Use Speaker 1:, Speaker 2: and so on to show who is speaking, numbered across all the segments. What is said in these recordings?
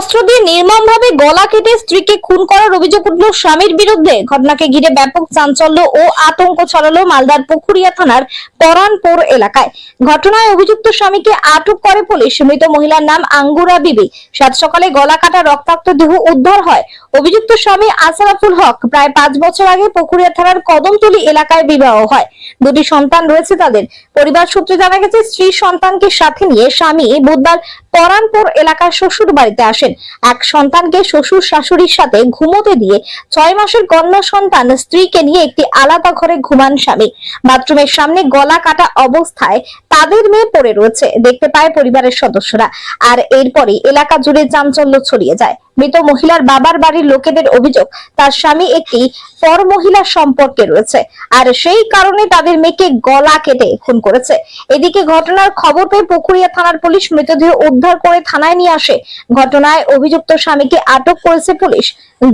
Speaker 1: অস্ত্র দিয়ে নির্মমভাবে গলা কেটে স্ত্রীকে খুন করার অভিযোগ উঠল স্বামীর বিরুদ্ধে। ঘটনাকে ঘিরে ব্যাপক চাঞ্চল্য ও আতঙ্ক ছড়ালো মালদার পুকুরিয়া থানার পরানপুর এলাকায়। ঘটনায় অভিযুক্ত স্বামীকে আটক করে পুলিশ। মৃত মহিলার নাম আঙ্গুরা বিবি। সাত সকালে গলা কাটা রক্তাক্ত দেহ উদ্ধার হয়। অভিযুক্ত স্বামী আশরাফুল হক প্রায় 5 বছর আগে পুকুরিয়া থানার কদমতলী এলাকায় বিবাহ হয়। দুটি সন্তান রয়েছে তাদের। পরিবার সূত্রে জানা গেছে, স্ত্রী সন্তানকে সাথে নিয়ে স্বামী বুধবার পরানপুর এলাকার শ্বশুর বাড়িতে আসেন। এক সন্তানকে শ্বশুর শাশুড়ির সাথে ঘুমোতে দিয়ে 6 মাসের কন্যা সন্তান স্ত্রীকে নিয়ে একটি আলাদা ঘরে ঘুমান স্বামী। বাথরুমের সামনে গলা কাটা অবস্থায় তাদের মেয়ে পড়ে রয়েছে দেখতে পায় পরিবারের সদস্যরা। আর এরপরই এলাকা জুড়ে চাঞ্চল্য ছড়িয়ে যায়। মৃত মহিলার বাবার বাড়ির লোকেদের অভিযোগ, তার স্বামী একটি পর মহিলার সম্পর্কে রয়েছে, আর সেই কারণে তাদের মেয়েকে গলা কেটে খুন করেছে। এদিকে ঘটনার খবর পেয়ে পুকুরিয়া থানার পুলিশ মৃতদেহ উদ্ধার করে থানায় নিয়ে আসে। ঘটনায় অভিযুক্ত স্বামীকে আটক করেছে পুলিশ,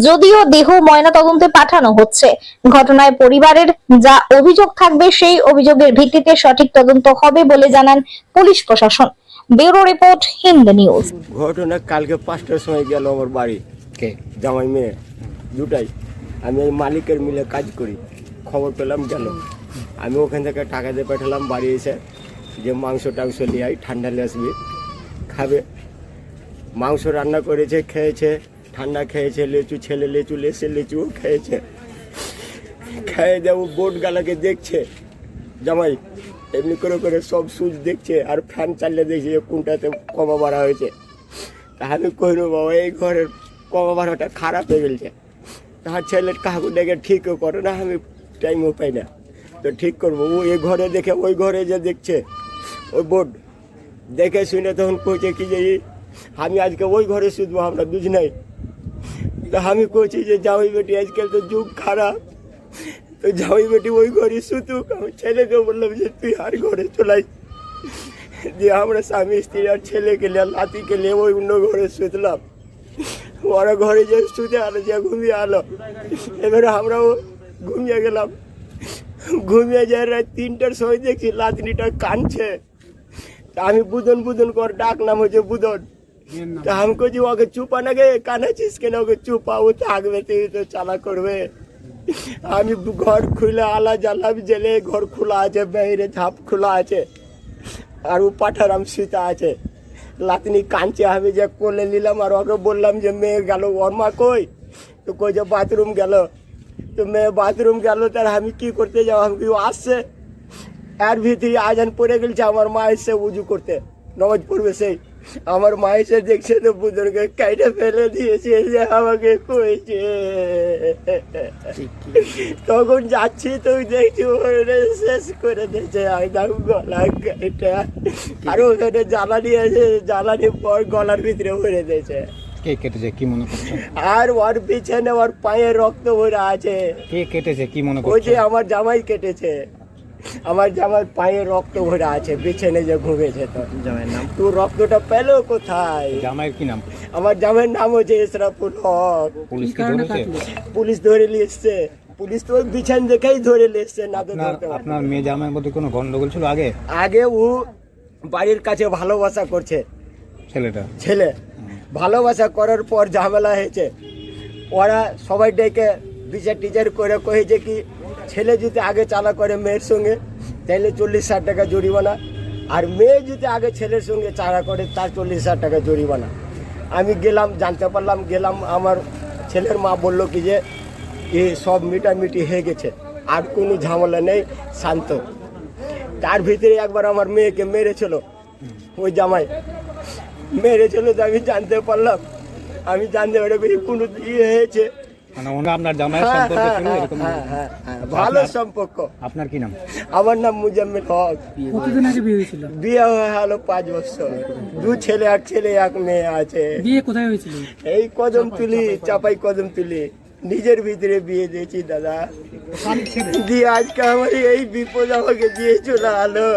Speaker 1: যদিও দেহ ময়নাতদন্তে পাঠানো হচ্ছে। ঘটনায় পরিবারের যা অভিযোগ থাকবে সেই অভিযোগের ভিত্তিতে সঠিক তদন্ত হবে বলে জানান পুলিশ প্রশাসন। Bureau report, Hind news.
Speaker 2: ঘটনা কালকে 5টার সময় গেল আমার বাড়ি, জামাই মেয়ে দুটাই। আমি এই মালিকের মিলে কাজ করি, খবর পেলাম গেল। আমি ওখান থেকে টাকা দিয়ে পাঠালাম বাড়ি এসে, যে মাংস টাংস নিয়ে আই, ঠান্ডা নিয়ে আসবি খাবে। মাংস রান্না করেছে, খেয়েছে, ঠান্ডা খেয়েছে, লিচু ছেলে লিচু লেসে লিচু খেয়েছে। খেয়ে দেবো বোট গালাকে দেখছে জামাই, এমনি করে করে সব সুইচ দেখছে, আর ফ্যান চালিয়ে দেখছে যে কোনটাতে কমা বাড়া হয়েছে। তা আমি কইল বাবা এই ঘরের কমা বাড়াটা খারাপ হয়ে গেছে, তাহার ছেলের কাকু ডেকে ঠিকও করে না, আমি টাইমও পাই না, তো ঠিক করবো। ও এই ঘরে দেখে ওই ঘরে যে দেখছে ওই বোর্ড দেখে শুনে তখন কইছে কি যে আমি আজকে ওই ঘরে শুধবো, আমরা দুজনাই। তা আমি কইছি যে যাওই বেটি আজকাল তো যুগ খারাপ, তো যাওই বেটি ওই ঘরে শুতুক। আমি ছেলেকে বললাম যে তুই আর ঘরে চলাই, যে আমরা স্বামী স্ত্রী আর ছেলেকে নিয়ে নাতিকে নিয়ে ওই অন্য ঘরে শুতলাম। ওরা ঘরে যে শুতে আলো, যে ঘুমিয়ে আলো। এবারে আমরাও ঘুমিয়ে গেলাম। ঘুমিয়ে যায় রাত 3টার সময় দেখছি লাতনিটা কাঁদছে। তা আমি বুদন বুদন কর ডাকলাম, হচ্ছে বুদন। তা আমি কইছি ওকে চুপা না গে, কানাচ্ছিস কেন, ওকে চুপা, ও থাকবে তুই তো চালা করবে। আমি ঘর খুলে আলা জ্বালাম, জেলে ঘর খোলা আছে, বাইরে ঝাপ খোলা আছে, আর ও পাঠারাম সীতা আছে। লাতনি কাঁদছে, আমি যে কোলে নিলাম আর ওকে বললাম যে মেয়ে গেল, ওর মা কই? তো কই যে বাথরুম গেল। তো মেয়ে বাথরুম গেল, তার আমি কি করতে যাবো, আমি কি আসছে এর ভিতরে আজান পড়ে গেছে। আমার মা এসে উজু করতে, নামাজ পড়বে, সেই আমার মা এসে দেখছে তো বুদনকে কাইটা ফেলে দিয়েছে, যে আমাকে কইছে। তখন যাচ্ছি তো দেখছি শেষ করে দিয়েছে একদম গলা কাইটা, আর ওখানে জ্বালানি আছে, জ্বালানি পর গলার ভিতরে ভরে দিয়েছে।
Speaker 3: কে কেটেছে কি মনে করছো?
Speaker 2: আর ওর পিছনে ওর পায়ে রক্ত ভরে আছে।
Speaker 3: কে কেটেছে কি মনে করছো?
Speaker 2: ওই যে আমার জামাই কেটেছে, আমার জামাই পায়ে রক্ত ভরে আছে, পিছনে যে ঘুমেছে। তো
Speaker 3: জামাইয়ের নাম?
Speaker 2: তোর রক্তটা পেলো কোথায়?
Speaker 3: জামাইয়ের কি নাম?
Speaker 2: আমার জামাইয়ের নাম হচ্ছে আশরাফুল হক।
Speaker 3: পুলিশ কি ধরেছে?
Speaker 2: পুলিশ ধরে নিয়ে এসছে, পুলিশ তো বিছান দেখেই ধরে নিয়ে এসছে, না তো ধরতে পারতো না।
Speaker 3: আপনার মেয়ে জামাইয়ের মধ্যে কোনো গন্ডগোল ছিল আগে?
Speaker 2: আগে ও বাড়ির কাছে ভালোবাসা করছে, ছেলে ভালোবাসা করার পর ঝামেলা হয়েছে। ওরা সবাই ডেকে বিচার টিচার করে কয়েছে কি ছেলে যদি আগে চালা করে মেয়ের সঙ্গে তাহলে 40,000 টাকা জরিমানা, আর মেয়ে যদি আগে ছেলের সঙ্গে চালা করে তার 40,000 টাকা জরিমানা। আমি গেলাম, জানতে পারলাম, গেলাম, আমার ছেলের মা বলল কি যে সব মিটামিটি হয়ে গেছে, আর কোনো ঝামেলা নেই, শান্ত। তার ভিতরে একবার আমার মেয়েকে মেরেছিল, ওই জামাই মেরেছিল। তো আমি জানতে পারলাম, আমি জানতে পারি কোনো ইয়ে হয়েছে,
Speaker 3: মানে আপনার জামাইয়ের সম্পর্ক ছিল এরকম?
Speaker 2: ভালো সম্পর্ক।
Speaker 3: আপনার কি নাম?
Speaker 2: আমার নাম মুজাম্মিল হক।
Speaker 4: কতদিন আগে বিয়ে হয়েছিল?
Speaker 2: বিয়ে হয়ে হলো 5 বছর, 2 ছেলে, এক ছেলে এক মেয়ে আছে।
Speaker 4: বিয়ে কোথায় হয়েছিল?
Speaker 2: এই কদমতলী, চাপাই কদমতলী, নিজের ভিতরে বিয়ে দিয়েছি দাদা। দিয়ে আজকে আমার এই বিপদ আমাকে দিয়ে চলে আলো।